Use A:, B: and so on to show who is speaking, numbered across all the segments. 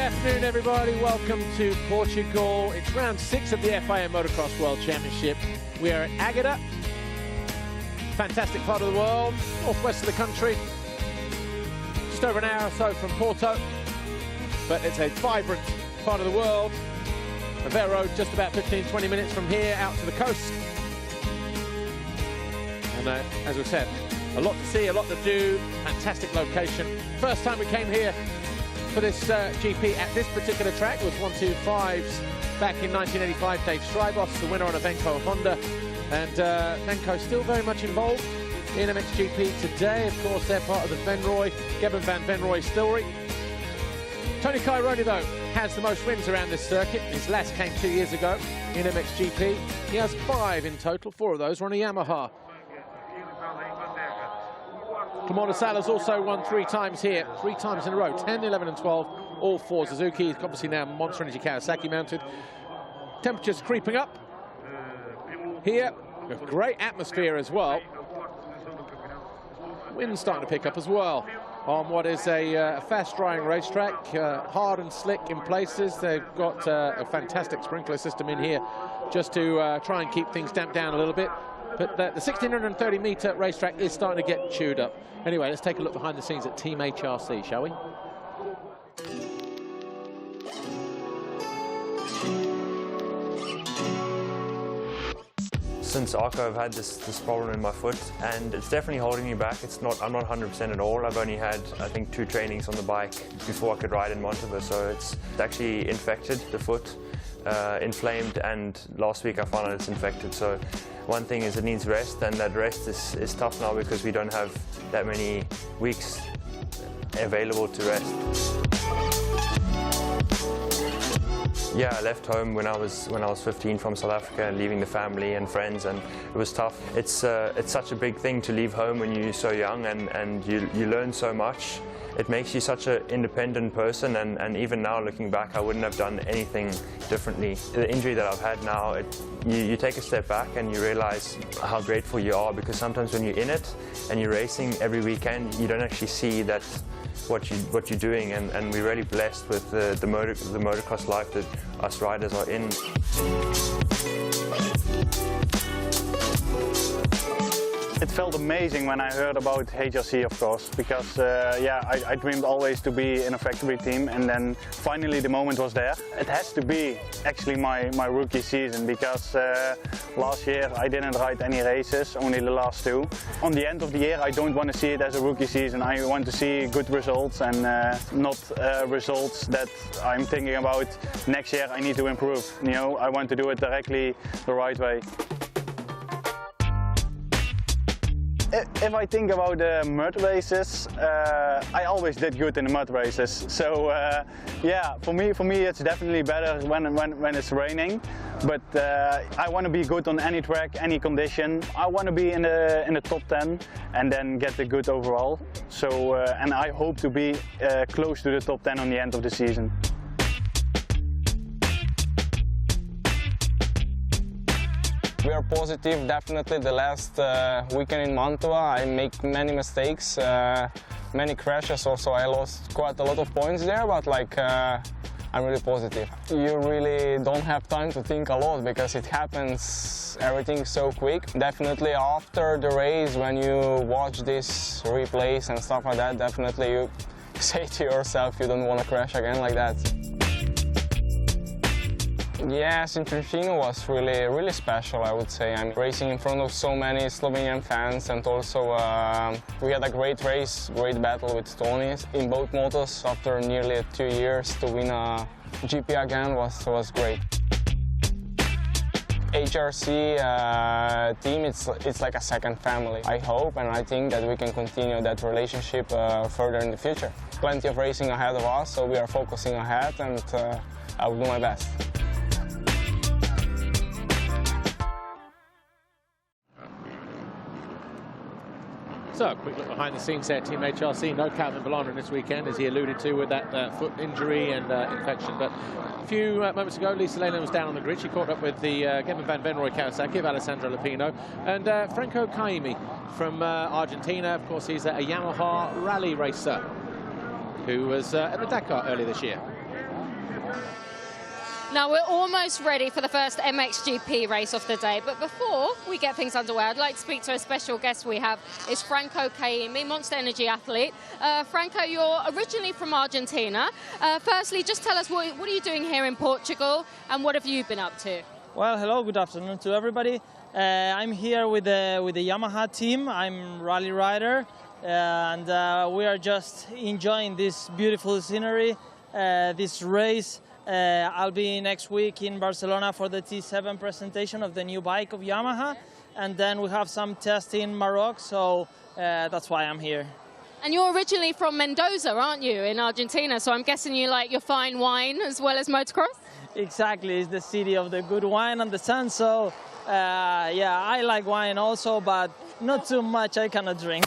A: afternoon, everybody. Welcome to Portugal. It's round 6 of the FIA Motocross World Championship. We are at Águeda, fantastic part of the world, northwest of the country, just over an hour or so from Porto, but it's a vibrant part of the world. Aveiro, just about 15-20 minutes from here, out to the coast. And as we said, a lot to see, a lot to do, fantastic location. First time we came here for this GP at this particular track was 125's back in 1985. Dave Strybos, the winner on a Venco Honda, and Venco still very much involved in MXGP today. Of course, they're part of the Venrooy, Geben van Venrooy story. Tony Cairoli, though, has the most wins around this circuit. His last came 2 years ago in MXGP. He has 5 in total. 4 of those were on a Yamaha. Kamada Sala's also won 3 times here, 3 times in a row, 10, 11 and 12, all 4 Suzuki. He's obviously now Monster Energy Kawasaki mounted. Temperatures creeping up here, with great atmosphere as well. Wind's starting to pick up as well on what is a fast-drying racetrack, hard and slick in places. They've got a fantastic sprinkler system in here just to try and keep things damped down a little bit. But the 1,630-metre racetrack is starting to get chewed up. Anyway, let's take a look behind the scenes at Team HRC, shall we?
B: Since ARCO, I've had this problem in my foot, and it's definitely holding me back. I'm not 100% at all. I've only had, I think, 2 trainings on the bike before I could ride in Monteverde, so it's actually infected the foot, inflamed, and last week I found out it's infected. So one thing is it needs rest, and that rest is tough now because we don't have that many weeks available to rest. Yeah, I left home when I was 15 from South Africa, leaving the family and friends, and it was tough. It's such a big thing to leave home when you're so young, and you learn so much. It makes you such an independent person, and even now looking back, I wouldn't have done anything differently. The injury that I've had now, you take a step back and you realize how grateful you are, because sometimes when you're in it and you're racing every weekend, you don't actually see that what you're doing, and we're really blessed with the motocross life that us riders are in.
C: It felt amazing when I heard about HRC, of course, because yeah, I dreamed always to be in a factory team, and then finally the moment was there. It has to be actually my rookie season, because last year I didn't ride any races, only the last 2. On the end of the year, I don't want to see it as a rookie season. I want to see good results, and not results that I'm thinking about next year I need to improve. You know, I want to do it directly the right way. If I think about the mud races, I always did good in the mud races. So yeah, for me it's definitely better when it's raining. But I want to be good on any track, any condition. I want to be in the top 10 and then get the good overall. So and I hope to be close to the top 10 on the end of the season.
D: We are positive, definitely. The last weekend in Mantua, I make many mistakes, many crashes. Also, I lost quite a lot of points there, but like I'm really positive. You really don't have time to think a lot because it happens, everything so quick. Definitely after the race, when you watch these replays and stuff like that, definitely you say to yourself you don't want to crash again like that. Yes, in Trentino was really special, I would say. I'm racing in front of so many Slovenian fans, and also we had a great race, great battle with Tony in both motos. After nearly 2 years to win a GP again was great. HRC team, it's like a second family. I hope and I think that we can continue that relationship further in the future. Plenty of racing ahead of us, so we are focusing ahead, and I will do my best.
A: So, a quick look behind the scenes there, Team HRC. No Calvin Bologna this weekend, as he alluded to, with that foot injury and infection. But a few moments ago, Lisa Leyland was down on the grid. She caught up with the Geben van Venrooy Kawasaki of Alessandro Lupino, and Franco Caimi from Argentina. Of course, he's a Yamaha rally racer who was at the Dakar earlier this year.
E: Now we're almost ready for the first MXGP race of the day, but before we get things underway, I'd like to speak to a special guest we have. It's Franco Caimi, Monster Energy athlete. Franco, you're originally from Argentina. Firstly, just tell us what are you doing here in Portugal and what have you been up to?
F: Well, hello, good afternoon to everybody. I'm here with the Yamaha team. I'm rally rider, and we are just enjoying this beautiful scenery, this race. I'll be next week in Barcelona for the T7 presentation of the new bike of Yamaha, and then we have some testing in Morocco, so that's why I'm here.
E: And you're originally from Mendoza, aren't you, in Argentina? So I'm guessing you like your fine wine as well as motocross?
F: Exactly, it's the city of the good wine and the sun, so yeah, I like wine also, but not too much, I cannot drink.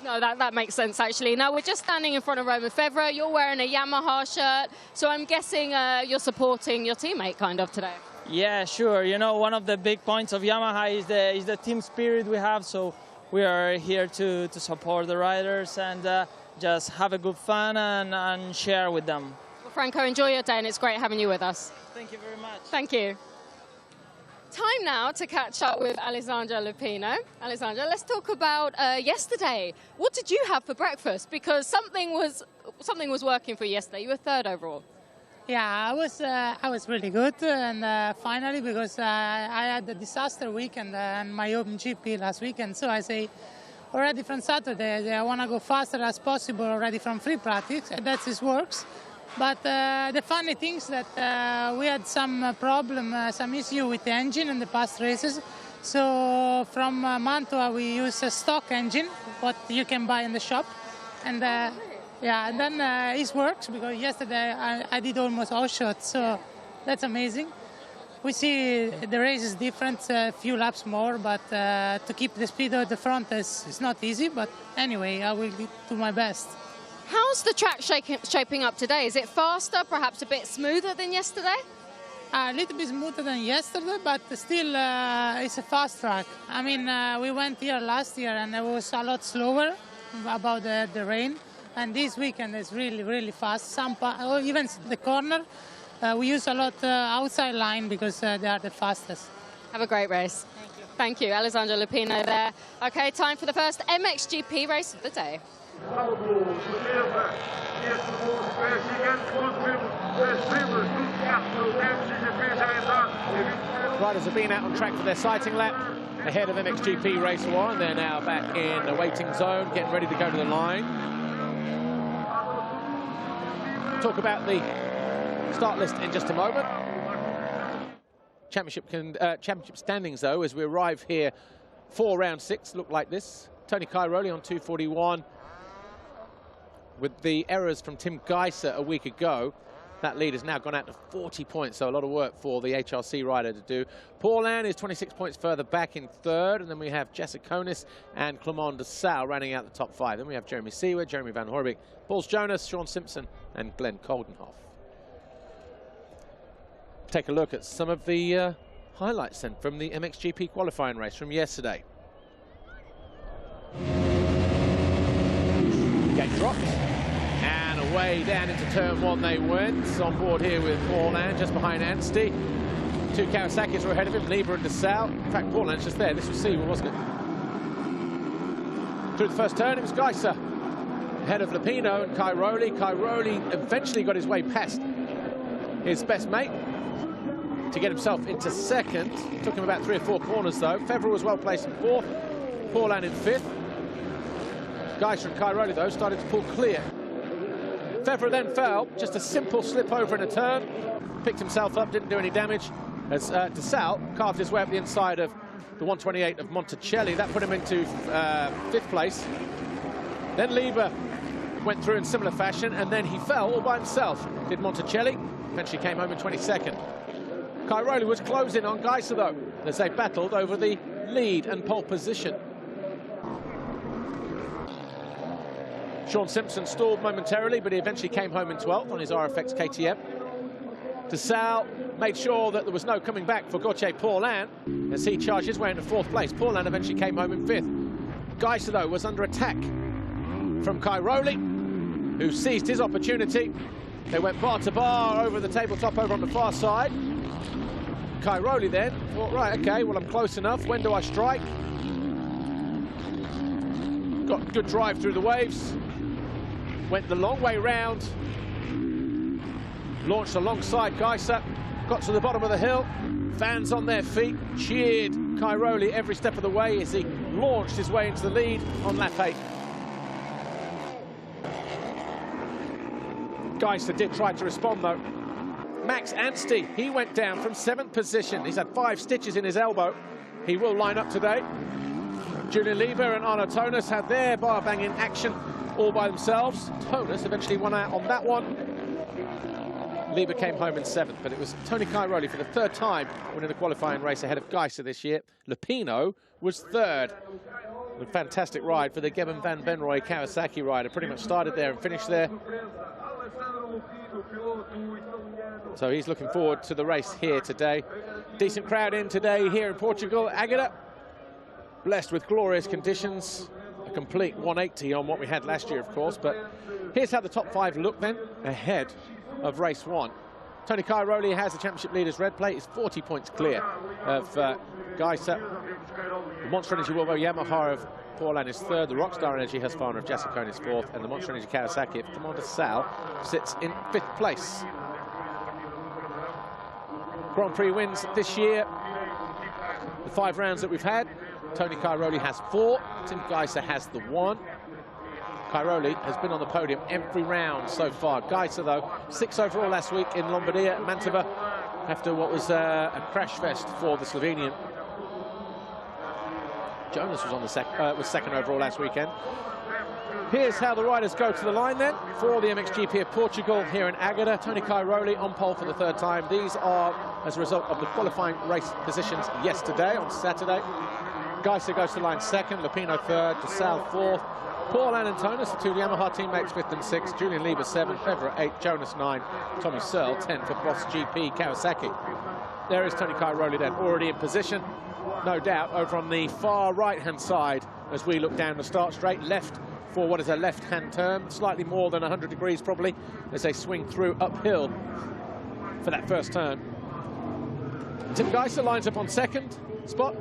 E: No, that makes sense, actually. Now, we're just standing in front of Roman Federer. You're wearing a Yamaha shirt, so I'm guessing you're supporting your teammate kind of today.
F: Yeah, sure. You know, one of the big points of Yamaha is the team spirit we have, so we are here to support the riders and just have a good fun and share with them.
E: Well, Franco, enjoy your day, and it's great having you with us.
F: Thank you very much.
E: Thank you. Time now to catch up with Alessandra Lupino. Alessandra, let's talk about yesterday. What did you have for breakfast? Because something was working for you yesterday. You were third overall.
G: Yeah, I was really good, and finally, because I had a disaster weekend and my own GP last weekend, so I say already from Saturday I want to go faster as possible already from free practice, and that just works. But the funny thing is that we had some problem, some issue with the engine in the past races. So from Mantua we use a stock engine, what you can buy in the shop, and yeah, and then it works because yesterday I did almost all shots, so that's amazing. We see the race is different, a few laps more, but to keep the speed at the front is not easy. But anyway, I will do my best.
E: How's the track shaping up today? Is it faster, perhaps a bit smoother than yesterday?
G: A little bit smoother than yesterday, but still it's a fast track. I mean, we went here last year and it was a lot slower about the rain. And this weekend is really, really fast. Even the corner, we use a lot outside line because they are the fastest.
E: Have a great race.
G: Thank you.
E: Thank you, Alessandra Lupino there. Okay, time for the first MXGP race of the day.
A: Riders have been out on track for their sighting lap ahead of MXGP race 1. They're now back in the waiting zone, getting ready to go to the line. Talk about the start list in just a moment. Championship standings, though, as we arrive here for round 6, look like this. Tony Cairoli on 241. With the errors from Tim Geiser a week ago, that lead has now gone out to 40 points, so a lot of work for the HRC rider to do. Paulin is 26 points further back in third, and then we have Jessiconis and Clement de Sal rounding out the top 5. Then we have Jeremy Seawer, Jeremy Van Horbeke, Pauls Jonas, Sean Simpson, and Glenn Coldenhoff. Take a look at some of the highlights then from the MXGP qualifying race from yesterday. Gate dropped, and away down into turn 1 they went. On board here with Paulin, just behind Anstey. 2 Kawasaki's were ahead of him, Lieber and de Sal. In fact, Paulin's just there. This was Seawer, wasn't it? Through the first turn, it was Geiser ahead of Lupino and Cairoli. Cairoli eventually got his way past his best mate to get himself into second. Took him about 3 or 4 corners, though. Federer was well placed in 4th, Paulin in 5th. Geiser and Cairoli, though, started to pull clear. Federer then fell, just a simple slip over in a turn, picked himself up, didn't do any damage, as de Sal carved his way up the inside of the 128 of Monticelli. That put him into 5th place. Then Lieber went through in similar fashion, and then he fell all by himself, did Monticelli. Eventually came home in 22nd. Cairoli was closing on Geiser, though, as they battled over the lead and pole position. Sean Simpson stalled momentarily, but he eventually came home in 12th on his RFX KTM. De Sal made sure that there was no coming back for Gauthier Paulin as he charged his way into 4th place. Paulin eventually came home in 5th. Geiser, though, was under attack from Cairoli, who seized his opportunity They went bar to bar over the tabletop over on the far side. Cairoli then thought, right, okay, well, I'm close enough. When do I strike? Got good drive through the waves. Went the long way round. Launched alongside Geiser. Got to the bottom of the hill. Fans on their feet cheered Cairoli every step of the way as he launched his way into the lead on lap 8. Geiser did try to respond though. Max Anstey, he went down from 7th position. He's had 5 stitches in his elbow. He will line up today. Julian Lieber and Arno Tonis had their bar banging action all by themselves. Tonis eventually won out on that one. Lieber came home in 7th, but it was Tony Cairoli for the 3rd time winning the qualifying race ahead of Geiser this year. Lupino was 3rd. A fantastic ride for the Geben van Benroy Kawasaki rider. Pretty much started there and finished there. So he's looking forward to the race here today. Decent crowd in today here in Portugal. Águeda, blessed with glorious conditions. A complete 180 on what we had last year, of course. But here's how the top 5 look then ahead of race 1. Tony Cairoli has the championship leader's red plate. He's 40 points clear of Geiser. The Monster Energy Volvo Yamaha of Paulin is 3rd. The Rockstar Energy Husqvarna of Jasicone is 4th. And the Monster Energy Kawasaki of Commander Sal sits in 5th place. Grand Prix wins this year. The 5 rounds that we've had, Tony Cairoli has 4. Tim Geiser has the 1. Cairoli has been on the podium every round so far. Geiser, though, 6th overall last week in Lombardia, Mantova, after what was a crash fest for the Slovenian. Jonas was on the was 2nd overall last weekend. Here's how the riders go to the line then for the MXGP of Portugal here in Águeda. Tony Cairoli on pole for the 3rd time. These are as a result of the qualifying race positions yesterday on Saturday. Geiser goes to the line 2nd, Lupino 3rd, DeSalle 4th. Paulin and Tonis, the 2 Yamaha teammates, 5th and 6th. Julian Lieber 7th, Fevra 8th, Jonas 9th, Tommy Searle 10th for Boss GP Kawasaki. There is Tony Cairoli then, already in position, no doubt, over on the far right-hand side as we look down the start straight, left for what is a left-hand turn, slightly more than 100 degrees probably, as they swing through uphill for that first turn. Tim Geiser lines up on 2nd spot.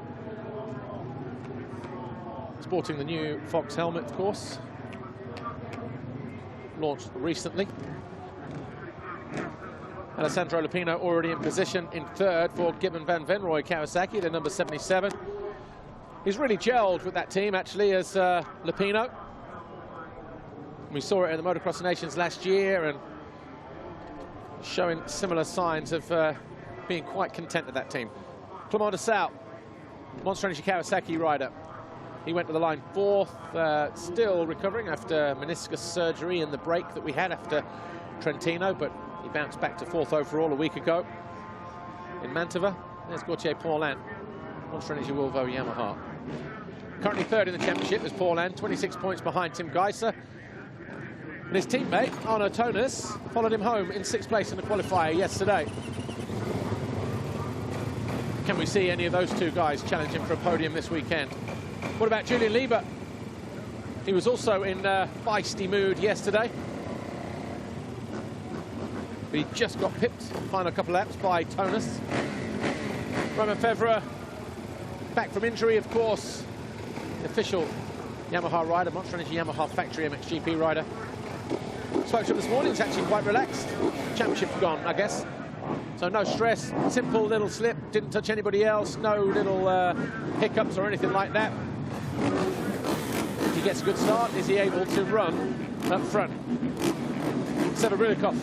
A: Sporting the new Fox helmet, of course. Launched recently. Alessandro Lupino already in position in 3rd for Geben van Venrooy Kawasaki, the number 77. He's really gelled with that team, actually, as Lupino. We saw it in the Motocross Nations last year and showing similar signs of being quite content with that team. Clement de Sal, Monster Energy Kawasaki rider. He went to the line 4th, still recovering after meniscus surgery and the break that we had after Trentino, but he bounced back to 4th overall a week ago in Mantova. There's Gauthier Paulin, Monster Energy Volvo Yamaha. Currently 3rd in the championship is Paulin, 26 points behind Tim Geiser. And his teammate, Arno Tonis, followed him home in 6th place in the qualifier yesterday. Can we see any of those 2 guys challenging for a podium this weekend? What about Julian Lieber? He was also in feisty mood yesterday. He just got pipped final couple laps by Tonis. Romain Fevra, back from injury, of course. The official Yamaha rider, Monster Energy Yamaha factory MXGP rider. Spoke to him this morning, he's actually quite relaxed. Championship gone, I guess. So no stress, simple little slip, didn't touch anybody else, no little hiccups or anything like that. If he gets a good start, is he able to run up front? Severulikov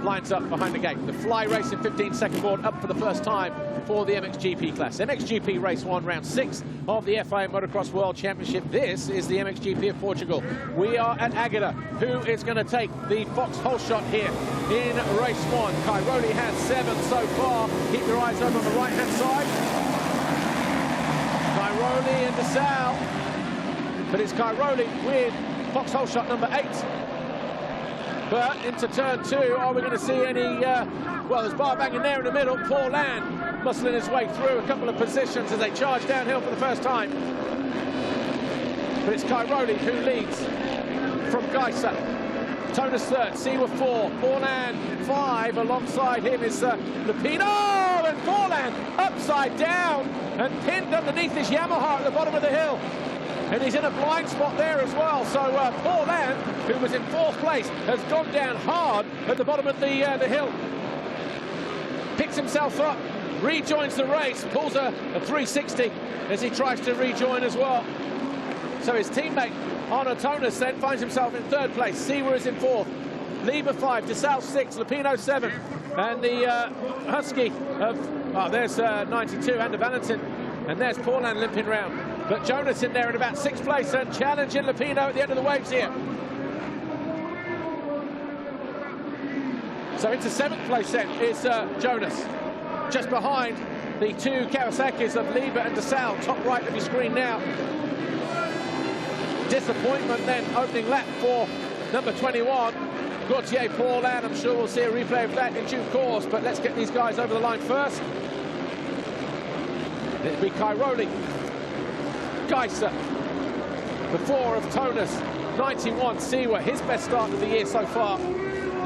A: lines up behind the gate. The fly race in 15-second board up for the first time for the MXGP class. MXGP Race 1, Round 6 of the FIA Motocross World Championship. This is the MXGP of Portugal. We are at Águeda. Who is going to take the Fox hole shot here in Race 1? Cairoli has 7 so far. Keep your eyes open on the right-hand side. Cairoli and DeSalle. But it's Cairoli with Fox hole shot number 8. But into turn 2, are we going to see any, well, there's bar banging there in the middle. Paulin muscling his way through a couple of positions as they charge downhill for the first time. But it's Cairoli who leads from Geiser. Tonus third, Seawer 4, Paulhan 5. Alongside him is Lupino, and Paulhan upside down and pinned underneath his Yamaha at the bottom of the hill. And he's in a blind spot there as well. So Paulhan, who was in 4th place, has gone down hard at the bottom of the hill. Picks himself up, rejoins the race, pulls a 360 as he tries to rejoin as well. So his teammate Arno Tonus then finds himself in 3rd place. Seawer is in 4th. Lieber 5, DeSalle 6, Lupino 7. And the Husky of, there's 92, Ander Valentin. And there's Paulhan limping round. But Jonas in there in about 6th place and challenging Lupino at the end of the waves here. So into 7th place then is Jonas. Just behind the 2 Kawasaki's of Lieber and DeSalle, top right of your screen now. Disappointment then, opening lap for number 21, Gauthier Paulhan. I'm sure we'll see a replay of that in due course, but let's get these guys over the line first. It'll be Cairoli, Geiser, the 4 of Tonus, 91 Seawer, his best start of the year so far.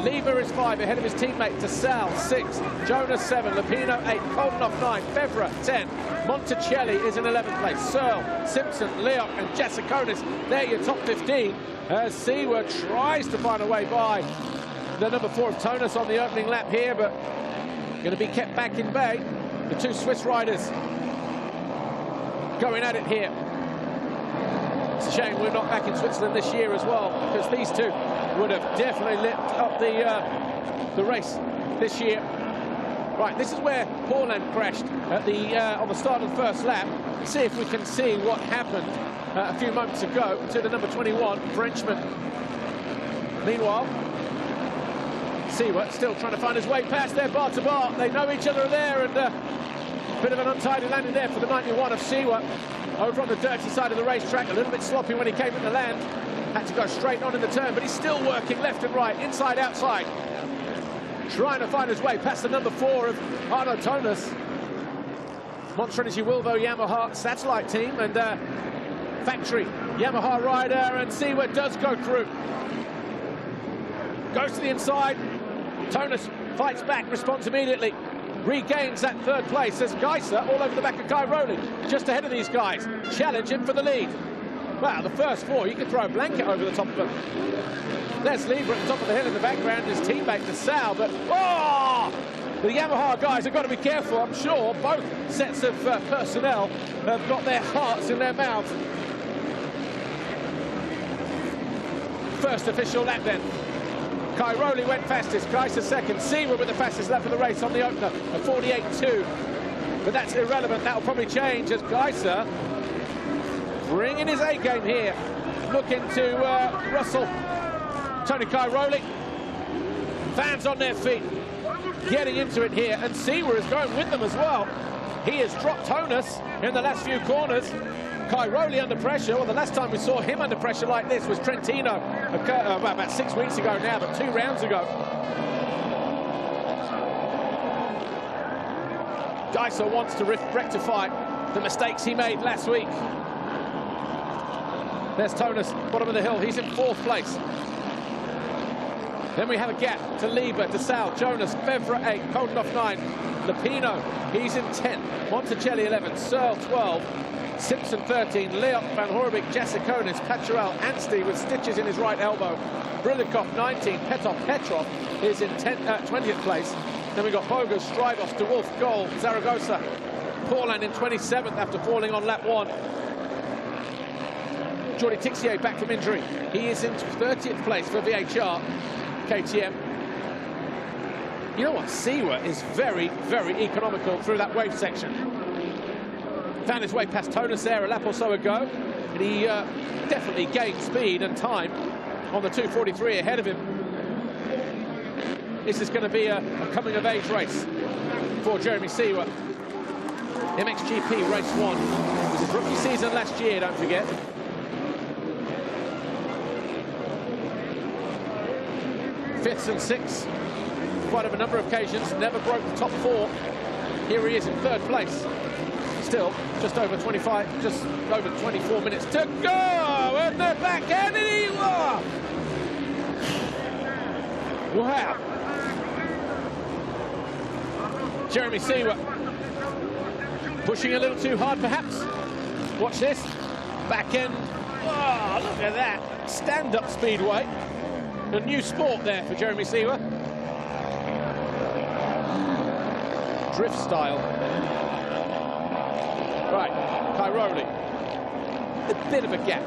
A: Lieber is 5 ahead of his teammate DeSalle 6, Jonas 7, Lupino 8, Koldenhoff 9, Fevre 10, Monticelli is in 11th place, Searle, Simpson, Leoc and Jasikonis, they're your top 15 as Seawer tries to find a way by the number 4 of Tonus on the opening lap here, but going to be kept back in bay. The 2 Swiss riders going at it here. It's a shame we're not back in Switzerland this year as well, because these 2 would have definitely lit up the race this year. Right, this is where Paulhan crashed at the on the start of the first lap. Let's see if we can see what happened a few moments ago to the number 21 Frenchman. Meanwhile, Seawer still trying to find his way past there, bar to bar. They know each other there, and bit of an untidy landing there for the 91 of Seawer. Over on the dirty side of the racetrack, a little bit sloppy when he came into land. Had to go straight on in the turn, but he's still working left and right, inside, outside. Trying to find his way past the number 4 of Arno Tonus. Monster Energy Wilvo Yamaha satellite team and factory Yamaha rider, and Seawer does go through. Goes to the inside. Tonus fights back, responds immediately. Regains that 3rd place as Geiser all over the back of Cairoli, just ahead of these guys, challenge him for the lead. Wow, the first 4, you could throw a blanket over the top of them. There's Lieber at the top of the hill in the background, his teammate DeSalle, but the Yamaha guys have got to be careful. I'm sure both sets of personnel have got their hearts in their mouths. First official lap then. Cairoli went fastest, Geiser 2nd, Seawer with the fastest lap of the race on the opener, a 48.2. But that's irrelevant, that'll probably change as Geiser bringing his A game here, looking to Russell, Tony Cairoli. Fans on their feet, getting into it here, and Seawer is going with them as well. He has dropped Tonus in the last few corners. Cairoli under pressure. Well, the last time we saw him under pressure like this was Trentino, about 6 weeks ago now, but 2 rounds ago. Geiser wants to rectify the mistakes he made last week. There's Tonus, bottom of the hill. He's in 4th place. Then we have a gap to Lieber, DeSalle, Jonas, Fevre 8, Koldenhoff 9, Lupino, he's in 10th, Monticelli 11th, Searle 12, Simpson 13, Leoc, Van Horebeke, Jasikonis, Paturel, Anstey with stitches in his right elbow, Brilikov 19, Petrov is in 20th place. Then we've got Bogus, Strydos, De Wolf, Goal, Zaragoza, Paulhan in 27th after falling on lap 1. Jordi Tixier back from injury. He is in 30th place for VHR, KTM. You know what? Seawer is very, very economical through that wave section. Found his way past Tonus there a lap or so ago, and he definitely gained speed and time on the 243 ahead of him. This is going to be a coming-of-age race for Jeremy Seawer. MXGP Race 1. It was his rookie season last year, don't forget. Fifths and sixths, quite a number of occasions, never broke the top 4. Here he is in 3rd place. Still, just over 24 minutes to go, and they're back, and he Wow. Jeremy Seawer pushing a little too hard, perhaps. Watch this. Back end. Oh, look at that. Stand-up speedway. A new sport there for Jeremy Seawer. Drift style. Right, Cairoli. A bit of a gap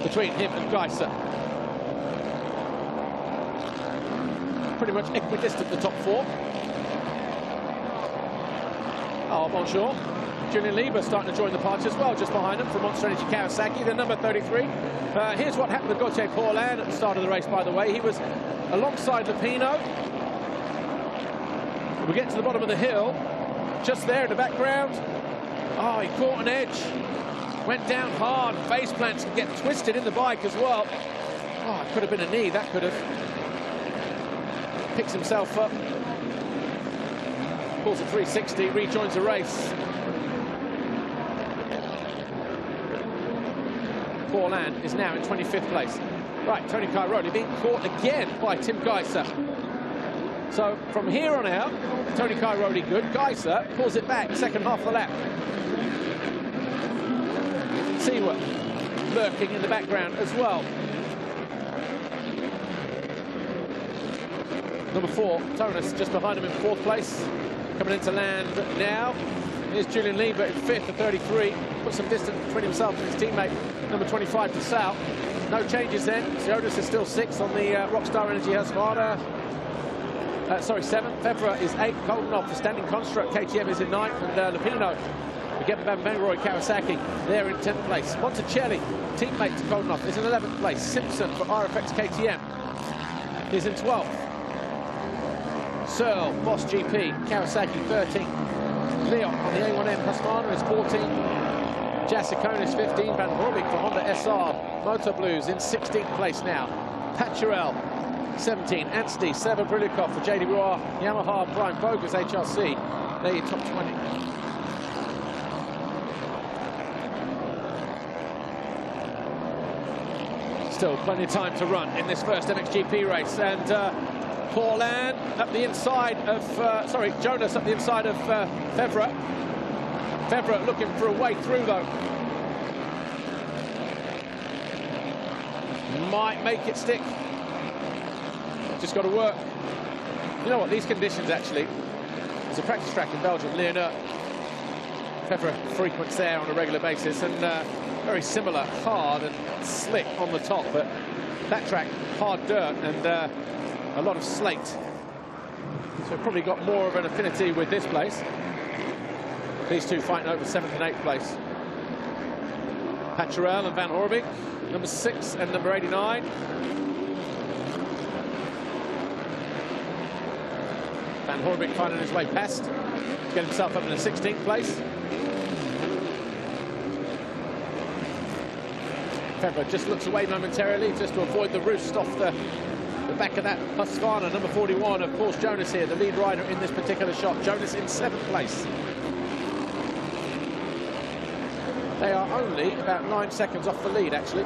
A: between him and Geiser. Pretty much equidistant the top four. Oh, bonjour. Julian Lieber starting to join the party as well, just behind him from Monster Energy Kawasaki, the number 33. Here's what happened to Gauthier Paulin at the start of the race, by the way. He was alongside Lupino. We get to the bottom of the hill, just there in the background. Oh, he caught an edge. Went down hard. Face plants can get twisted in the bike as well. Oh, it could have been a knee. That could have. Picks himself up. Pulls a 360, rejoins the race. Paulin is now in 25th place. Right, Tony Cairoli being caught again by Tim Geiser. So from here on out, Tony Cairoli good. Geiser pulls it back, second half of the lap. Seawer lurking in the background as well. Number 4, Tonus, just behind him in 4th place. Coming into land now. Here's Julian Lieber in 5th at 33. Put some distance between himself and his teammate, number 25, to Sal. No changes then. Siotis is still 6th on the Rockstar Energy Husqvarna. Sorry, 7th. Febvre is 8th. Koldenov, the standing construct. KTM is in 9th. And Lupino, again, Van Benroy Kawasaki, they're in 10th place. Monticelli, teammate to Koldenov, is in 11th place. Simpson for RFX KTM is in 12th. Searle, Boss GP, Kawasaki 13th. Leon on the A1M Husqvarna is 14th. Jasikonis 15th. Van Horbik for Honda SR Motor Blues in 16th place now. Paturel 17. Anstey, Seba Brilikov for JD Roy, Yamaha, Brian Bogus HRC. They're your top 20. Still plenty of time to run in this first MXGP race, and Paulin up the inside of, Jonas up the inside of Febvre. Febvre looking for a way through though. Might make it stick. Just got to work. You know what, these conditions actually, there's a practice track in Belgium, Leonard. Febvre frequents there on a regular basis, and very similar, hard and slick on the top, but that track, hard dirt and a lot of slate. So probably got more of an affinity with this place. These two fighting over 7th and 8th place. Paturel and Van Horbik, number 6 and number 89. Van Horbik finding his way past, get himself up in the 16th place. Febvre just looks away momentarily just to avoid the roost off the back of that Husqvarna. Number 41, of course, Jonas here, the lead rider in this particular shot. Jonas in 7th place. They are only about 9 seconds off the lead, actually.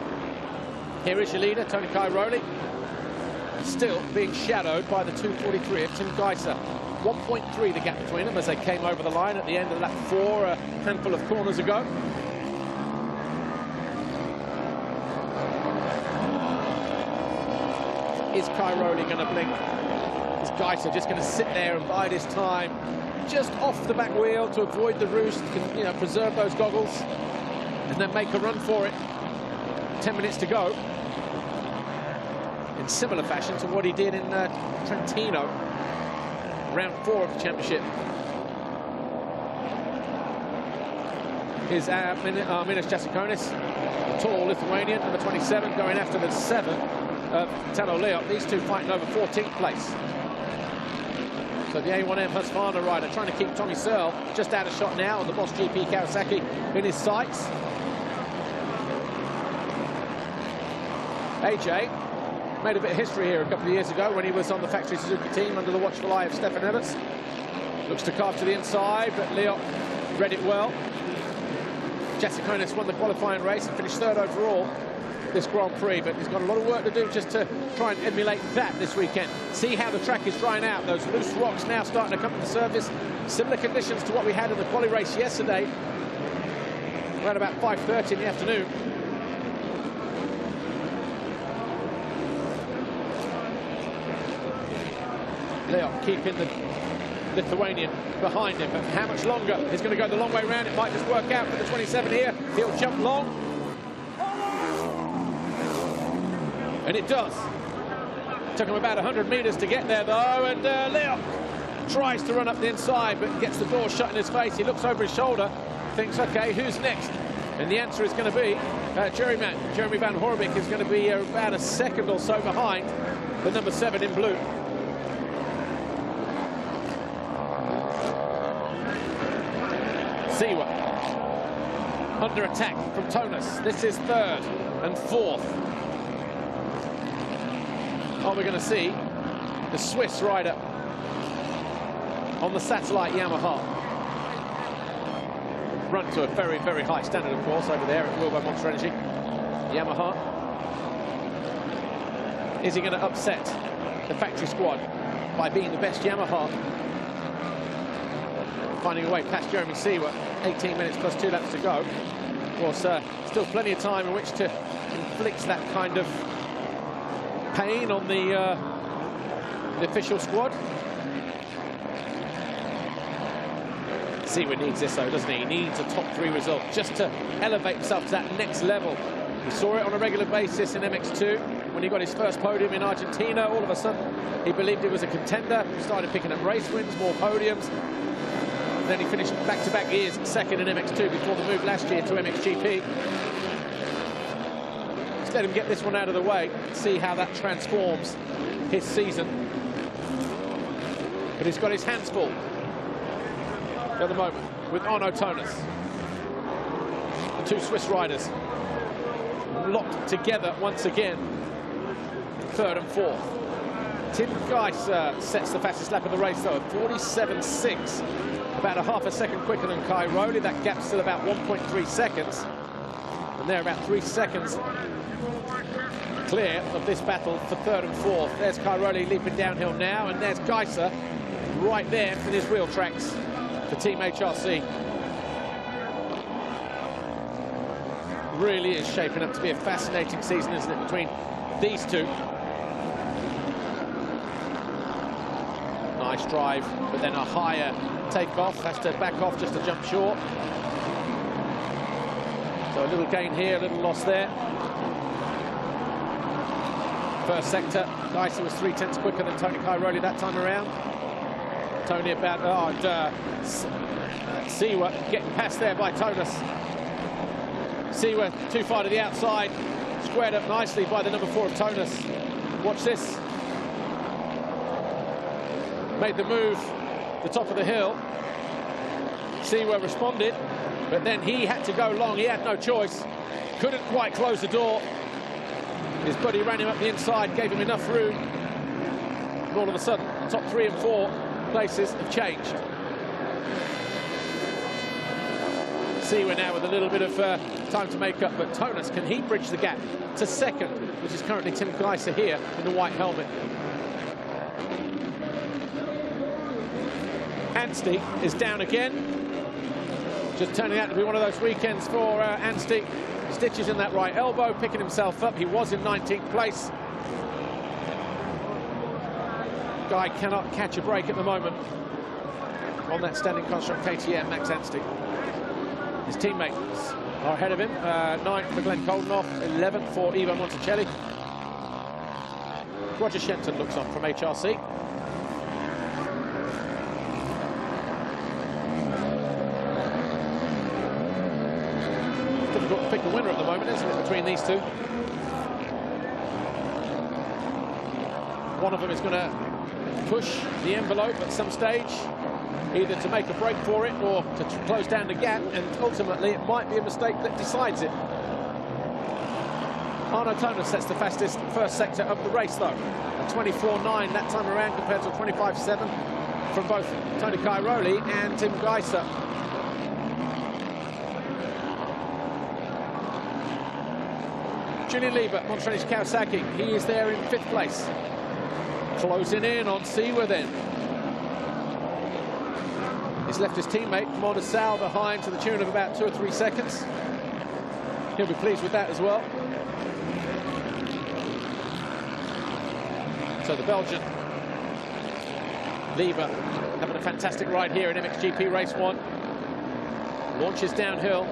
A: Here is your leader, Tony Cairoli, still being shadowed by the 243 of Tim Geiser. 1.3 the gap between them as they came over the line at the end of lap 4 a handful of corners ago. Is Cairoli going to blink? Is Geiser just going to sit there and bide his time, just off the back wheel to avoid the roost, you know, preserve those goggles, and then make a run for it? 10 minutes to go. In similar fashion to what he did in Trentino, round 4 of the championship. Here's Minas Jasikonis, the tall Lithuanian, number 27, going after the 7 of Tano Leop. These two fighting over 14th place. So the A1M Husqvarna rider trying to keep Tommy Searle just out of shot now, and the Boss GP Kawasaki in his sights. AJ made a bit of history here a couple of years ago when he was on the factory Suzuki team under the watchful eye of Stefan Everts. Looks to carve to the inside, but Leop read it well. Jasikonis won the qualifying race and finished 3rd overall. this Grand Prix, but he's got a lot of work to do just to try and emulate that this weekend. See how the track is drying out. Those loose rocks now starting to come to the surface. Similar conditions to what we had in the quali race yesterday, around about 5:30 in the afternoon. Leon keeping the Lithuanian behind him, but how much longer? He's going to go the long way round. It might just work out for the 27 here. He'll jump long. And it does. Took him about 100 meters to get there, though, and Leon tries to run up the inside, but gets the door shut in his face. He looks over his shoulder, thinks, OK, who's next? And the answer is going to be Jeremy Van Horebeke is going to be about a second or so behind the number 7 in blue. Siwa under attack from Tonas. This is 3rd and 4th. Oh, we're going to see the Swiss rider on the satellite Yamaha run to a very, very high standard, of course, over there at Wilbo Monster Energy. Yamaha. Is he going to upset the factory squad by being the best Yamaha? Finding a way past Jeremy Siwa, 18 minutes plus 2 laps to go. Of course, still plenty of time in which to inflict that kind of pain on the official squad. Siwa needs this, though, doesn't he? He needs a top 3 result just to elevate himself to that next level. We saw it on a regular basis in MX2 when he got his first podium in Argentina. All of a sudden, he believed he was a contender. Started picking up race wins, more podiums. Then he finished back-to-back years 2nd in MX2 before the move last year to MXGP. Just let him get this one out of the way, see how that transforms his season. But he's got his hands full at the moment with Arno Tonas. The 2 Swiss riders locked together once again, 3rd and 4th. Tim Geiser sets the fastest lap of the race, though, at 47.6. About a half a second quicker than Cairoli. That gap's still about 1.3 seconds. And they're about 3 seconds clear of this battle for 3rd and 4th. There's Cairoli leaping downhill now, and there's Geiser right there with his wheel tracks for Team HRC. Really is shaping up to be a fascinating season, isn't it, between these two. Nice drive, but then a higher takeoff, has to back off just to jump short. So a little gain here, a little loss there. First sector, Geiser was 3/10 quicker than Tony Cairoli that time around. Tony about, Siwa getting past there by Tonas. Siwa too far to the outside, squared up nicely by the number 4 of Tonas. Watch this. Made the move, the top of the hill. Siwa responded, but then he had to go long. He had no choice. Couldn't quite close the door. His buddy ran him up the inside, gave him enough room. And all of a sudden, top 3 and 4 places have changed. Siwa now with a little bit of time to make up, but Tonas, can he bridge the gap to 2nd, which is currently Tim Geiser here in the white helmet. Anstey is down again. Just turning out to be one of those weekends for Anstey. Stitches in that right elbow, picking himself up. He was in 19th place. Guy cannot catch a break at the moment on that standing construct KTM, Max Anstey. His teammates are ahead of him. 9th for Glenn Koldenoff, 11th for Ivo Monticelli. Roger Shenton looks on from HRC. Difficult to pick a winner at the moment, isn't it, between these two? One of them is going to push the envelope at some stage, either to make a break for it or to close down the gap, and ultimately it might be a mistake that decides it. Arno Tonas sets the fastest first sector of the race, though, at 24.9 that time around compared to 25.7 from both Tony Cairoli and Tim Geiser. Julian Lieber, Monster Energy Kawasaki. He is there in 5th place. Closing in on Siwa then. He's left his teammate, Mona Sal, behind to the tune of about 2 or 3 seconds. He'll be pleased with that as well. So the Belgian, Lieber, having a fantastic ride here in MXGP Race 1. Launches downhill.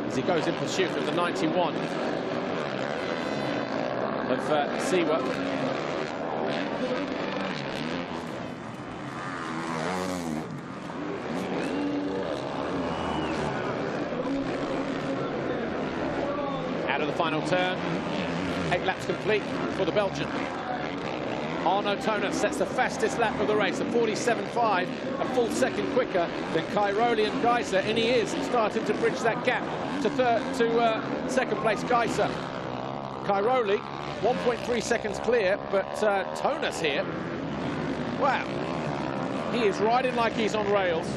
A: As he goes in pursuit of the 91 of Siwa. Out of the final turn. 8 laps complete for the Belgian. Arno Toner sets the fastest lap of the race, a 47.5, a full second quicker than Cairoli and Geiser, and he is starting to bridge that gap to second place Geiser. Cairoli, 1.3 seconds clear, but Toner's here. Wow, he is riding like he's on rails,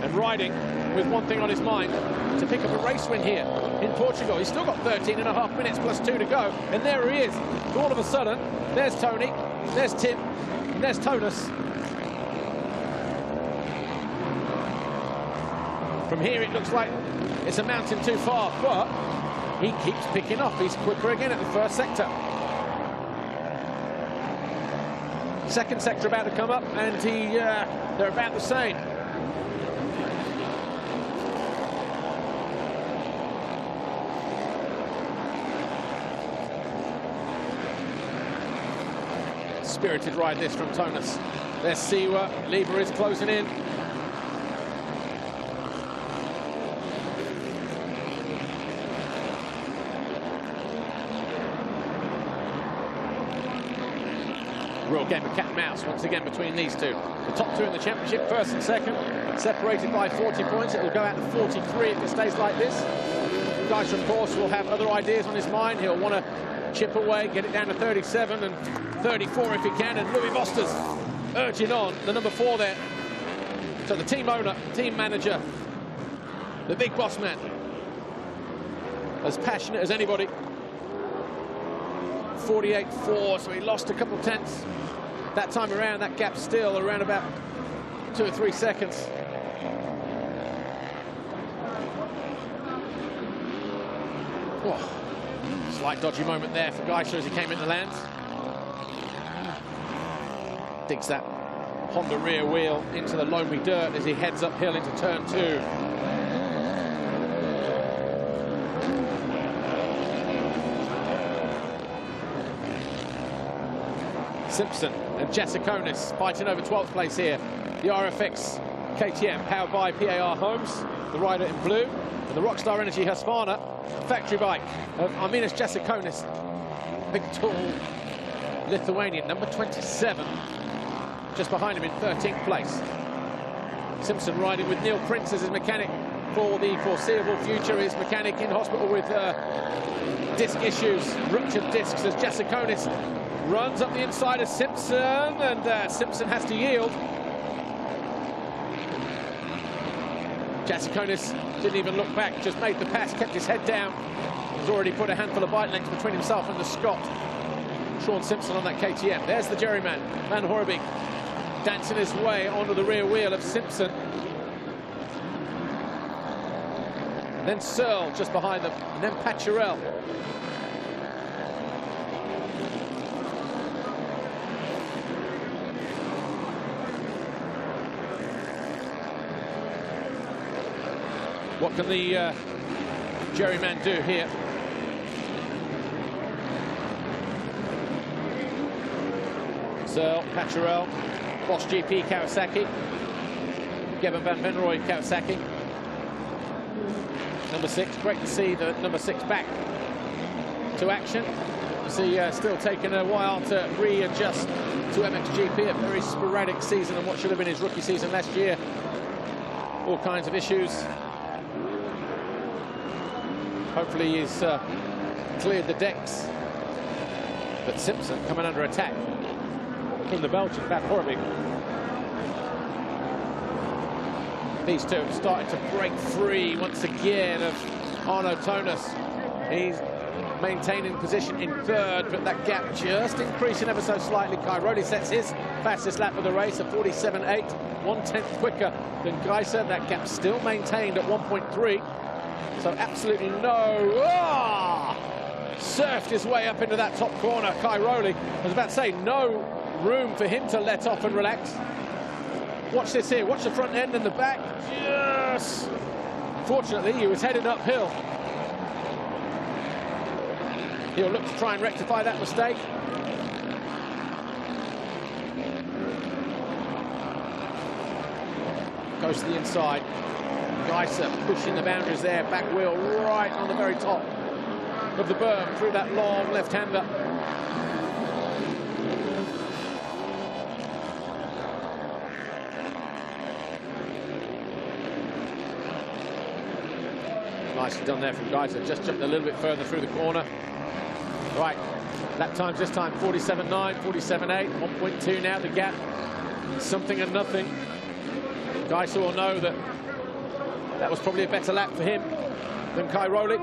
A: and riding with one thing on his mind, to pick up a race win here in Portugal. He's still got 13.5 minutes plus 2 to go, and there he is. All of a sudden, there's Tony, there's Tim, and there's Tonus. From here, it looks like it's a mountain too far, but he keeps picking up. He's quicker again at the first sector. Second sector about to come up, and they're about the same. Spirited ride this from Tonus. There's Siwa. Lieber is closing in. Real game of cat and mouse once again between these two. The top two in the championship, first and second, separated by 40 points. It will go out to 43 if it stays like this. Geiser, of course, will have other ideas on his mind. He'll want to chip away, get it down to 37 and 34 if he can, and Louis Voster's urging on, the number 4 there. So the team owner, team manager, the big boss man, as passionate as anybody. 48.4, so he lost a couple tenths. That time around, that gap still around about 2 or 3 seconds. Whoa. Slight dodgy moment there for Geiser as he came into land. Digs that Honda rear wheel into the loamy dirt as he heads uphill into turn 2. Simpson and Jessiconis fighting over 12th place here. The RFX KTM powered by PAR Homes, the rider in blue, and the Rockstar Energy Husqvarna factory bike of Arminas Jessiconis. Big, tall Lithuanian, number 27. Just behind him in 13th place. Simpson riding with Neil Prince as his mechanic for the foreseeable future. His mechanic in hospital with disc issues, ruptured discs, as Jessiconis runs up the inside of Simpson, and Simpson has to yield. Jessiconis didn't even look back, just made the pass, kept his head down. He's already put a handful of bike lengths between himself and the Scot, Sean Simpson, on that KTM. There's the Jerryman, Van Horebeke, dancing his way onto the rear wheel of Simpson. And then Searle just behind them, and then Paturel. What can the Jerryman do here? Searle, Paturel, Bosch GP Kawasaki, Gavin Van Venrooy Kawasaki. Number 6, great to see the number 6 back to action. See, still taking a while to readjust to MXGP, a very sporadic season and what should have been his rookie season last year. All kinds of issues. Hopefully he's cleared the decks. But Simpson coming under attack from the Belgian, Van Horebeke. These two have started to break free once again of Arno Tonis. He's maintaining position in third, but that gap just increasing ever so slightly. Cairoli sets his fastest lap of the race at 47.8, 1/10 quicker than Geiser. That gap still maintained at 1.3. So absolutely no. Surfed his way up into that top corner. Cairoli, I was about to say, no room for him to let off and relax. Watch this here. Watch the front end and the back. Yes. Fortunately, he was headed uphill. He'll look to try and rectify that mistake. Goes to the inside. Geiser pushing the boundaries there. Back wheel right on the very top of the berm through that long left-hander. Nicely done there from Geiser. Just jumped a little bit further through the corner. Right, lap times this time 47.9, 47.8, 1.2 now the gap. Something and nothing. Geiser will know that that was probably a better lap for him than Cairoli.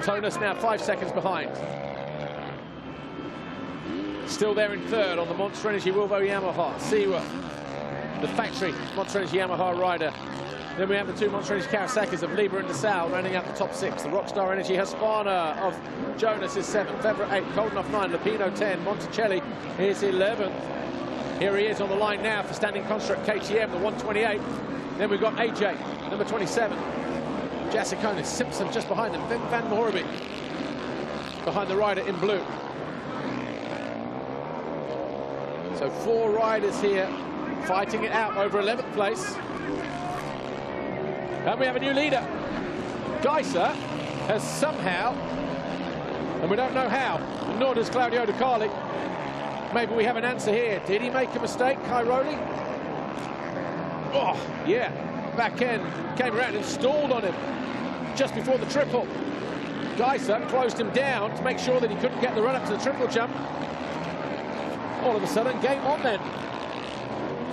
A: Tonis now 5 seconds behind. Still there in third on the Monster Energy Wilvo Yamaha. Siwa, the factory Monster Energy Yamaha rider. Then we have the two Monster Energy Kawasaki's of Lieber and DeSalle rounding out the top 6. The Rockstar Energy Husqvarna of Jonas is 7th, Febvre 8th, Goldenhoff 9, Lupino 10, Monticelli is 11th. Here he is on the line now for standing construct KTM, the 128. Then we've got AJ, number 27. Jasikonis, Simpson just behind them. Then Van Moorbeek behind the rider in blue. So 4 riders here fighting it out over 11th place. And we have a new leader. Geiser has somehow, and we don't know how, nor does Claudio De Carli. Maybe we have an answer here. Did he make a mistake, Cairoli? Oh, yeah. Back end came around and stalled on him just before the triple. Geiser closed him down to make sure that he couldn't get the run up to the triple jump. All of a sudden, game on then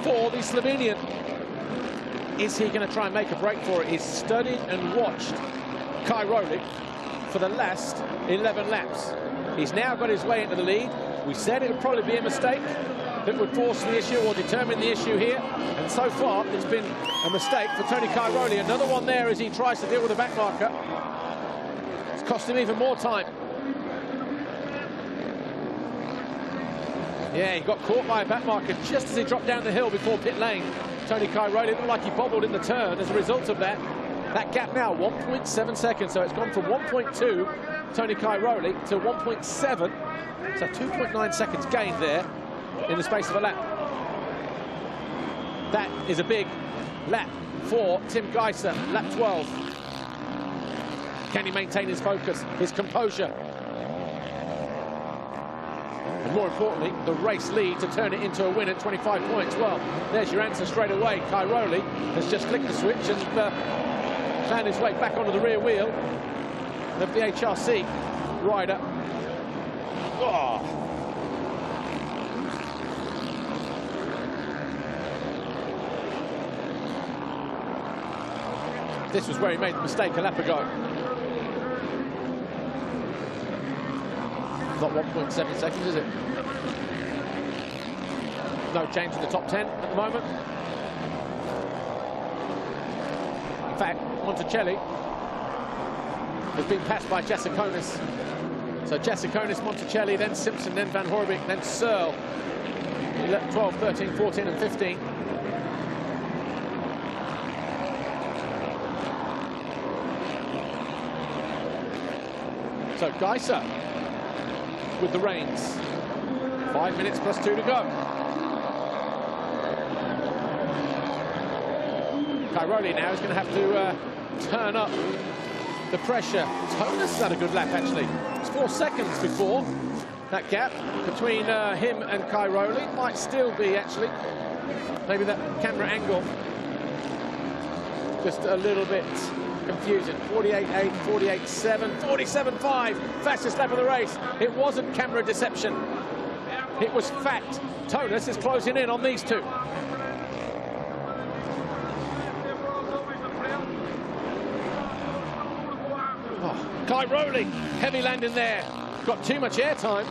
A: for the Slovenian. Is he going to try and make a break for it? He's studied and watched Cairoli for the last 11 laps. He's now got his way into the lead. We said it would probably be a mistake that would force the issue or determine the issue here. And so far, it's been a mistake for Tony Cairoli. Another one there as he tries to deal with the back marker. It's cost him even more time. Yeah, he got caught by a back marker just as he dropped down the hill before pit lane. Tony Cairoli looked like he bobbled in the turn as a result of that. That gap now, 1.7 seconds. So it's gone from 1.2, Tony Cairoli, to 1.7. So 2.9 seconds gained there in the space of a lap. That is a big lap for Tim Geiser, lap 12. Can he maintain his focus, his composure? And more importantly, the race lead to turn it into a win at 25 points. Well, there's your answer straight away. Cairoli has just clicked the switch and found his way back onto the rear wheel of the HRC rider. Oh. This was where he made the mistake a lap ago. Not 1.7 seconds, is it? No change in the top 10 at the moment. In fact, Monticelli has been passed by Jasikonis. So Jasikonis, Monticelli, then Simpson, then Van Hoorbeek, then Searle. 12, 13, 14 and 15. So Geiser with the reins. 5 minutes plus 2 to go. Cairoli now is going to have to turn up the pressure. Tonis had a good lap, actually. It's 4 seconds before that gap between him and Cairoli. Might still be, actually. Maybe that camera angle just a little bit confusing. 48.8, 48.7, 47.5. Fastest lap of the race. It wasn't camera deception. It was fact. Tonis is closing in on these two. Cairoli, heavy landing there. Got too much air time.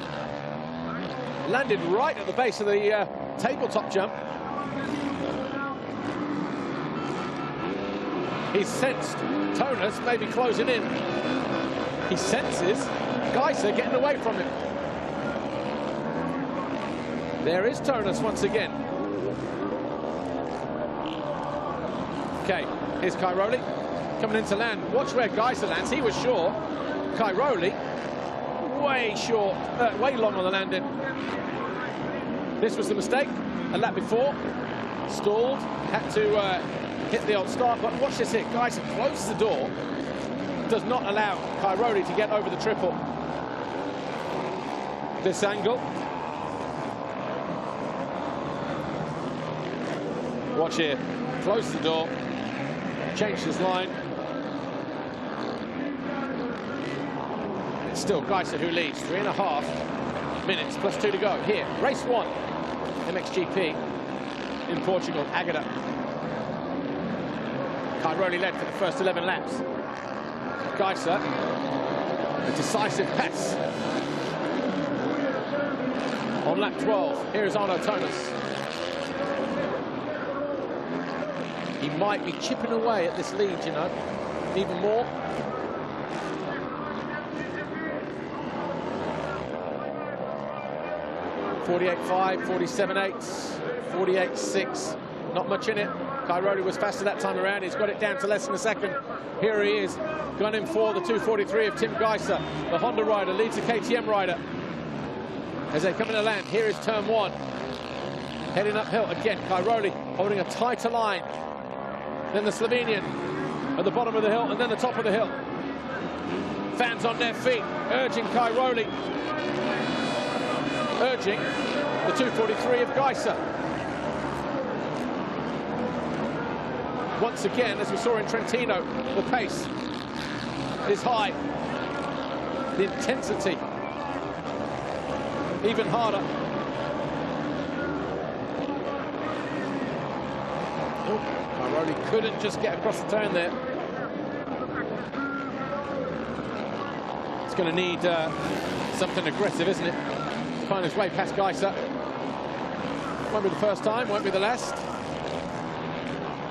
A: Landed right at the base of the tabletop jump. He's sensed Tonus maybe closing in. He senses Geiser getting away from him. There is Tonus once again. Okay, here's Cairoli coming into land. Watch where Geiser lands. He was short. Cairoli way short, way long on the landing. This was the mistake. A lap before, stalled, had to hit the old start. But watch this here. Geiser closes the door. Does not allow Cairoli to get over the triple. This angle. Watch here. Closes the door. Changed his line. It's still Geiser who leads. 3.5 minutes plus 2 to go. Here, race 1. MXGP in Portugal. Agata. Cairoli led for the first 11 laps. Geiser, a decisive pass on lap 12. Here is Arno Tonus. He might be chipping away at this lead, you know, even more. .48.5, 47.8, 48.6. Not much in it. Cairoli was faster that time around. He's got it down to less than a second. Here he is, gunning for the 2:43 of Tim Geiser. The Honda rider leads the KTM rider. As they come into land, here is turn 1. Heading uphill again, Cairoli holding a tighter line than the Slovenian at the bottom of the hill and then the top of the hill. Fans on their feet, urging Cairoli, urging the 2:43 of Geiser. Once again, as we saw in Trentino, the pace is high. The intensity even harder. Oh, Cairoli couldn't just get across the turn there. It's going to need something aggressive, isn't it? To find his way past Geiser. Won't be the first time, won't be the last.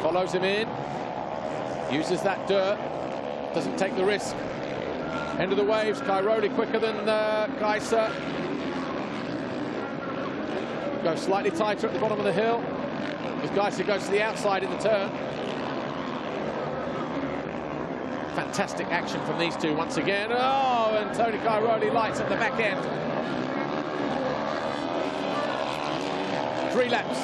A: Follows him in, uses that dirt, doesn't take the risk. End of the waves, Cairoli quicker than Geiser. Goes slightly tighter at the bottom of the hill, as Geiser goes to the outside in the turn. Fantastic action from these two once again. Oh, and Tony Cairoli lights at the back end. 3 laps.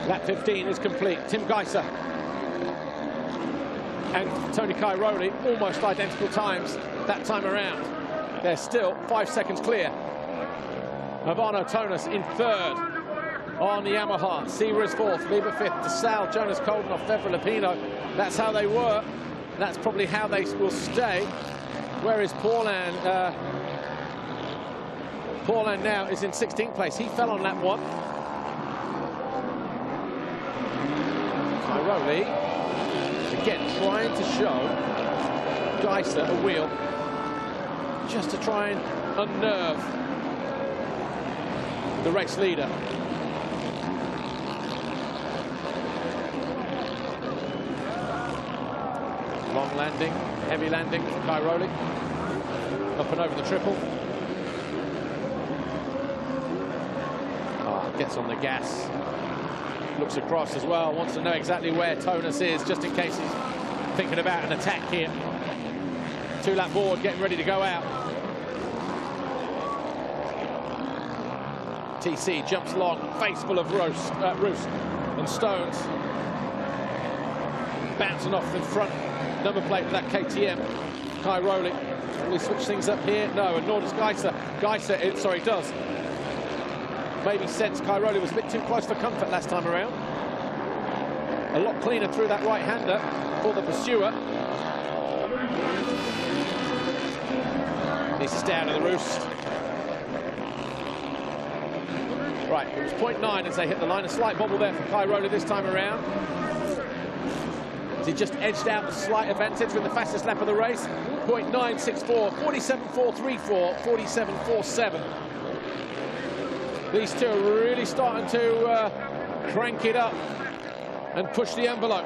A: Lap 15 is complete. Tim Geiser and Tony Cairoli, almost identical times that time around. They're still 5 seconds clear of Arno Tonus in 3rd on the Yamaha. Seaver is 4th, Lieber 5th, DeSalle, Jonas Koldenhoff, Fevra, Lupino. That's how they were. That's probably how they will stay. Where is Paulin? Paulin now is in 16th place. He fell on lap 1. Cairoli, again, trying to show Geiser a wheel, just to try and unnerve the race leader. Long landing, heavy landing from Cairoli. Up and over the triple. Gets on the gas. Looks across as well, wants to know exactly where Tonus is, just in case he's thinking about an attack here. 2-lap board getting ready to go out. TC jumps long, face full of roost and stones. Bouncing off the front number plate of that KTM. Cairoli. Will he switch things up here? No, and nor does Geiser. Geiser, sorry, does. Maybe sense Cairoli was a bit too close for comfort last time around. A lot cleaner through that right-hander for the pursuer. Needs to stay out of the roost. Right, it was 0.9 as they hit the line. A slight bobble there for Kai Rowley this time around. He just edged out the slight advantage with the fastest lap of the race. 0.964, 47.434, 47.47. These two are really starting to crank it up and push the envelope.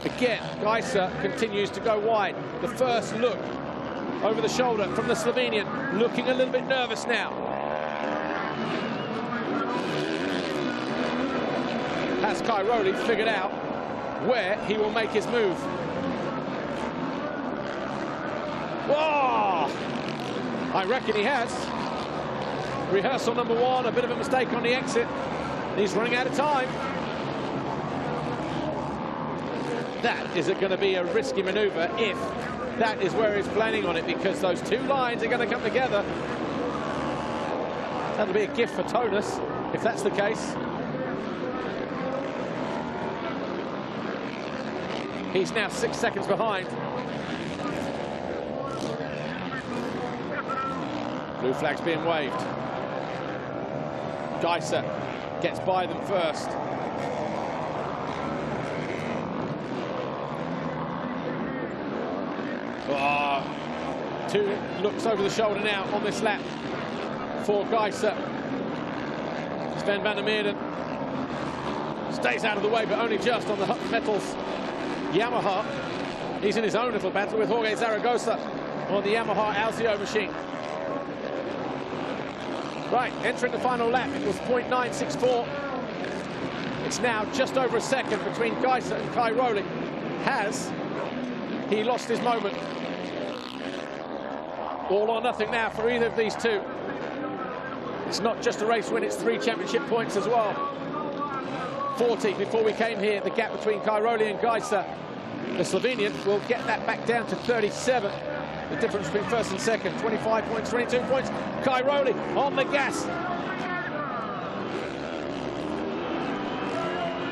A: Again, Geiser continues to go wide. The first look over the shoulder from the Slovenian, looking a little bit nervous now. Has Kai Rowley figured out where he will make his move? Whoa! I reckon he has. Rehearsal number one, a bit of a mistake on the exit. He's running out of time. That is going to be a risky maneuver if that is where he's planning on it, because those two lines are going to come together. That'll be a gift for Tonus if that's the case. He's now 6 seconds behind. Blue flag's being waved. Geiser gets by them first. Oh, two looks over the shoulder now on this lap for Geiser. Sven van der Meerden stays out of the way, but only just on the Hut Metals Yamaha. He's in his own little battle with Jorge Zaragoza on the Yamaha Alzio machine. Right, entering the final lap, it was 0.964. It's now just over a second between Geiser and Kai Rowley. Has he lost his moment? All or nothing now for either of these two. It's not just a race win, it's 3 championship points as well. 40 before we came here, the gap between Kai Rowley and Geiser. The Slovenian will get that back down to 37. The difference between first and second, 25 points, 22 points. Kai Rowley on the gas.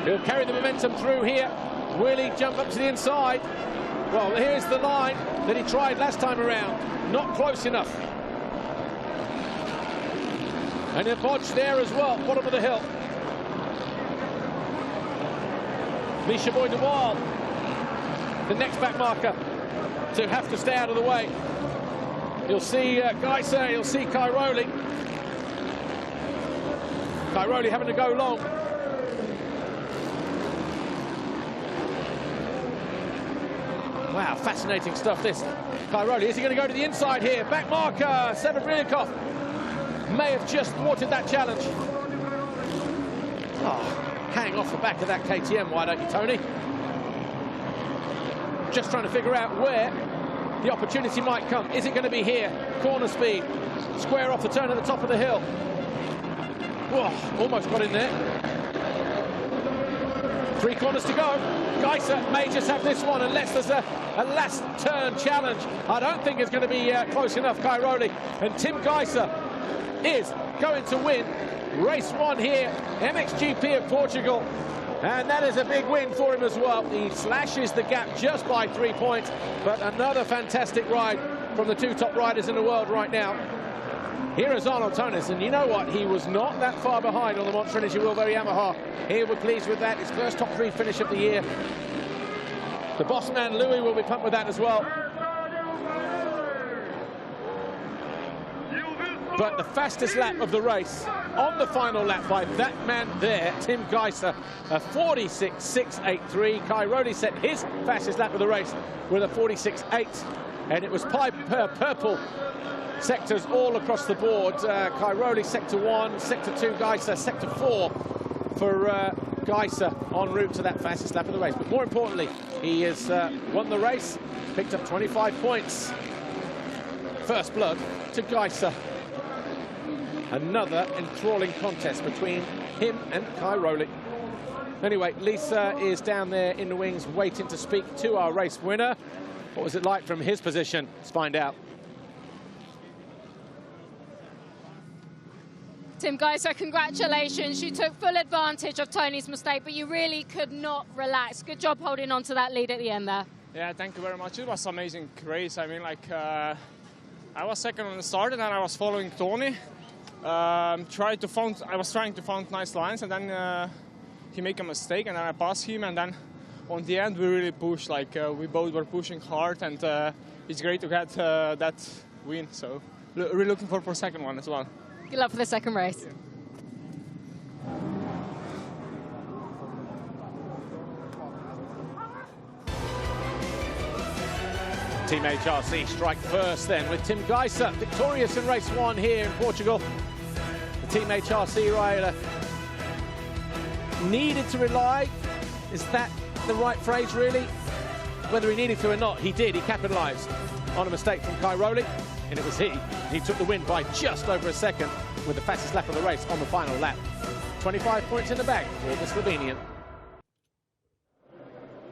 A: He'll carry the momentum through here. Will he jump up to the inside? Well, here's the line that he tried last time around. Not close enough. And a bodge there as well, bottom of the hill. Misha Boy de Waal, the next back marker to have to stay out of the way. You'll see Geiser, you'll see Kai Rowley. Kai Rowley having to go long. Wow, fascinating stuff this. Kai Rowley, is he going to go to the inside here? Back marker, Sever Brilikov may have just thwarted that challenge. Oh, hang off the back of that KTM, why don't you, Tony? Just trying to figure out where the opportunity might come. Is it going to be here? Corner speed, square off the turn at the top of the hill. Whoa, almost got in there. 3 corners to go. Geiser may just have this one unless there's a last turn challenge. I don't think it's going to be close enough, Kai Rowley. And Tim Geiser is going to win race 1 here, MXGP of Portugal. And that is a big win for him as well. He slashes the gap just by 3 points, but another fantastic ride from the 2 top riders in the world right now. Here is Arnold Tonus, and you know what? He was not that far behind on the Monster Energy Wilbo Yamaha. He will be pleased with that. His first top 3 finish of the year. The boss man, Louis, will be pumped with that as well. But the fastest lap of the race on the final lap by that man there, Tim Geiser, a 46.683. Kai Rowley set his fastest lap of the race with a 46.8, and it was purple sectors all across the board. Kai Rowley sector 1, sector 2 Geiser, sector 4 for Geiser en route to that fastest lap of the race. But more importantly, he has won the race, picked up 25 points. First blood to Geiser. Another enthralling contest between him and Kai Rowley. Anyway, Lisa is down there in the wings waiting to speak to our race winner. What was it like from his position? Let's find out.
E: Tim Geiser, congratulations. You took full advantage of Tony's mistake, but you really could not relax. Good job holding on to that lead at the end there.
D: Yeah, thank you very much. It was an amazing race. I mean, like, I was second on the start, and then I was following Tony. I was trying to find nice lines, and then he made a mistake, and then I passed him, and then on the end we really pushed. Like, we both were pushing hard, and it's great to get that win. So we're looking for a second one as well.
E: Good luck for the second race.
D: Yeah.
A: Team HRC strike first then with Tim Geiser, victorious in race 1 here in Portugal. The Team HRC rider needed to rely, is that the right phrase really? Whether he needed to or not, he did. He capitalised on a mistake from Cairoli, and it was he. He took the win by just over a second with the fastest lap of the race on the final lap. 25 points in the bag for the Slovenian.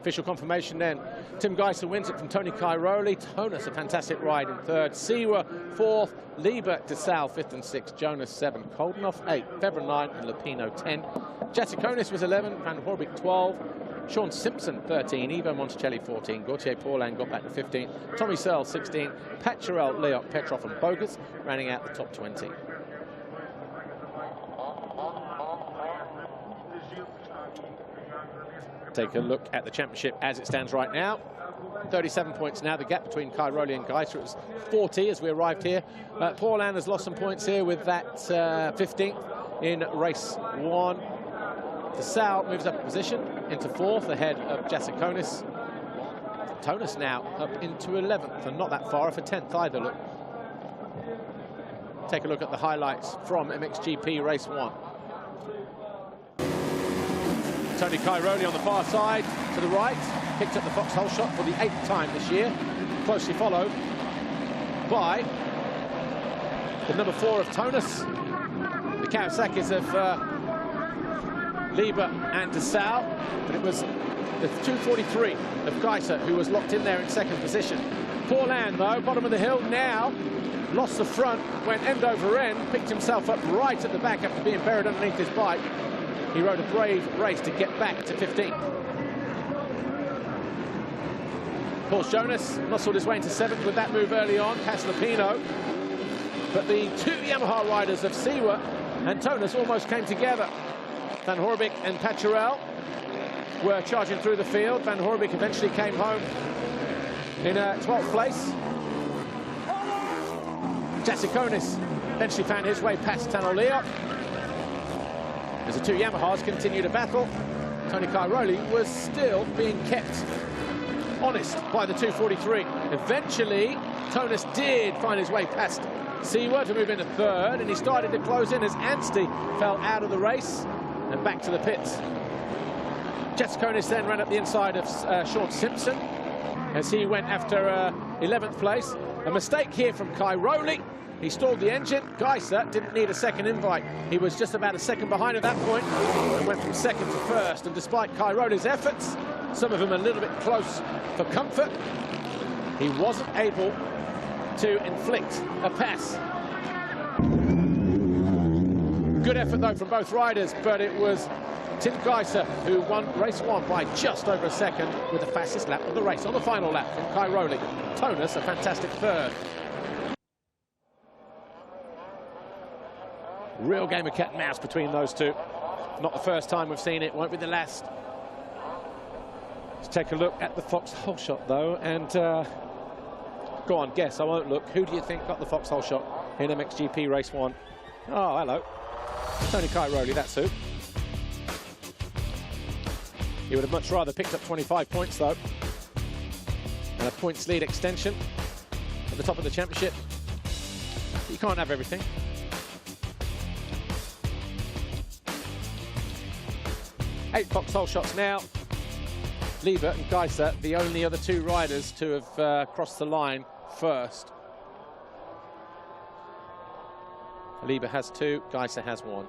A: Official confirmation then. Tim Geiser wins it from Tony Cairoli. Tonus, a fantastic ride in third. Siwa, fourth. Lieber, DeSalle, fifth and sixth. Jonas, 7. Koldenhoff, 8. Fever, 9. And Lupino, 10. Jacikonis was 11. Van Horbik, 12. Sean Simpson, 13. Ivo Monticelli, 14. Gauthier Paulin got back to 15. Tommy Searle, 16. Pat Charel, Leok, Petrov and Bogus rounding out the top 20. Take a look at the championship as it stands right now. 37 points now. The gap between Cairoli and Geiser was 40 as we arrived here. Paulin has lost some points here with that 15th in race 1. DeSalle moves up a position into 4th ahead of Jacikonis. Tonus now up into 11th and not that far off a 10th either. Look. Take a look at the highlights from MXGP race 1. Tony Cairoli on the far side to the right, picked up the foxhole shot for the 8th time this year, closely followed by the number 4 of Tonus, the Kawasaki's of Lieber and DeSalle, but it was the 243 of Geiser who was locked in there in second position. Paulin, though, bottom of the hill now, lost the front, went end over end, picked himself up right at the back after being buried underneath his bike. He rode a brave race to get back to 15th. Paul Jonas muscled his way into 7th with that move early on, past Lupino. But the 2 Yamaha riders of Siwa and Tonus almost came together. Van Horbik and Pacharel were charging through the field. Van Horbik eventually came home in 12th place. Jacikonis eventually found his way past Tano Leok. As the 2 Yamahas continue to battle, Tony Cairoli was still being kept honest by the 243. Eventually, Tonus did find his way past Siwa to move into 3rd, and he started to close in as Anstey fell out of the race and back to the pits. Jacikonis then ran up the inside of Sean Simpson as he went after 11th place. A mistake here from Cairoli. He stalled the engine. Geiser didn't need a second invite. He was just about a second behind at that point and went from 2nd to 1st. And despite Cairoli's efforts, some of them a little bit close for comfort, he wasn't able to inflict a pass. Good effort, though, from both riders, but it was Tim Geiser who won race 1 by just over a second with the fastest lap of the race on the final lap from Cairoli. Tonus, a fantastic 3rd. Real game of cat and mouse between those two. Not the first time we've seen it, won't be the last. Let's take a look at the foxhole shot, though, and go on, guess, I won't look. Who do you think got the foxhole shot in MXGP race 1? Oh, hello. Tony Cairoli, that's who. He would have much rather picked up 25 points, though. And a points lead extension at the top of the championship. But you can't have everything. Eight foxhole shots now. Lieber and Geiser, the only other 2 riders to have crossed the line first. Lieber has 2, Geiser has 1.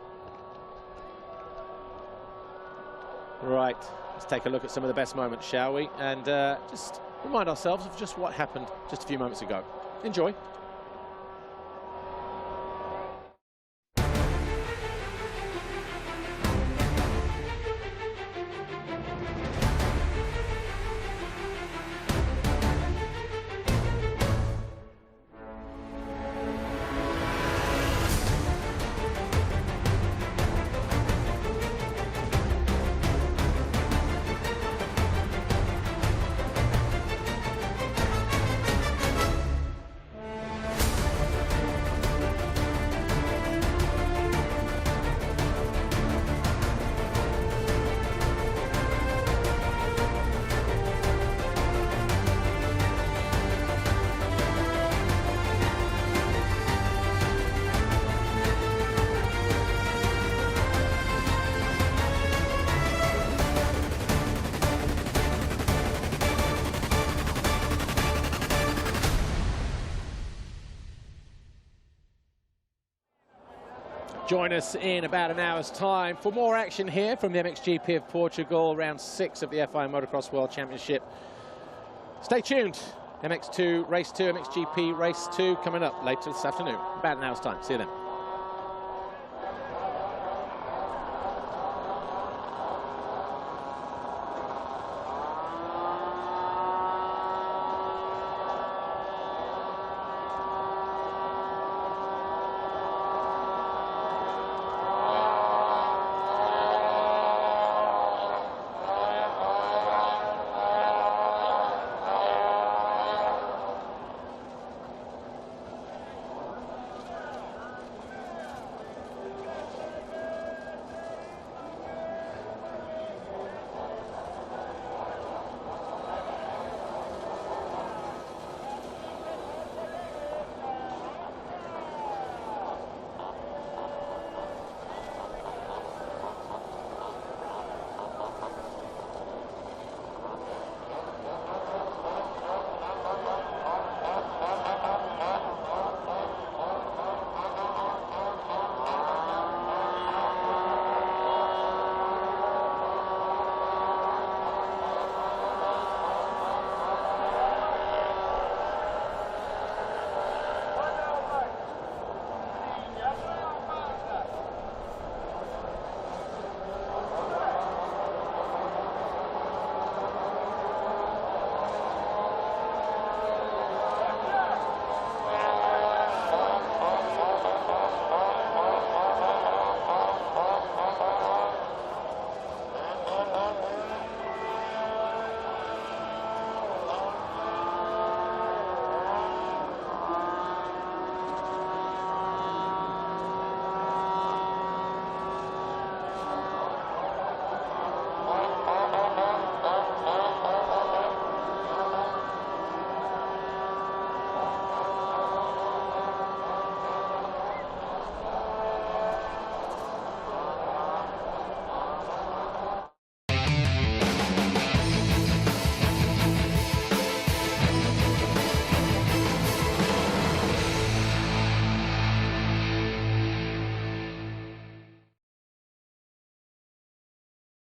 A: Right, let's take a look at some of the best moments, shall we? And just remind ourselves of just what happened just a few moments ago. Enjoy. Join us in about an hour's time for more action here from the MXGP of Portugal, round 6 of the FI Motocross World Championship. Stay tuned. MX2 Race 2, MXGP Race 2 coming up later this afternoon. About an hour's time. See you then.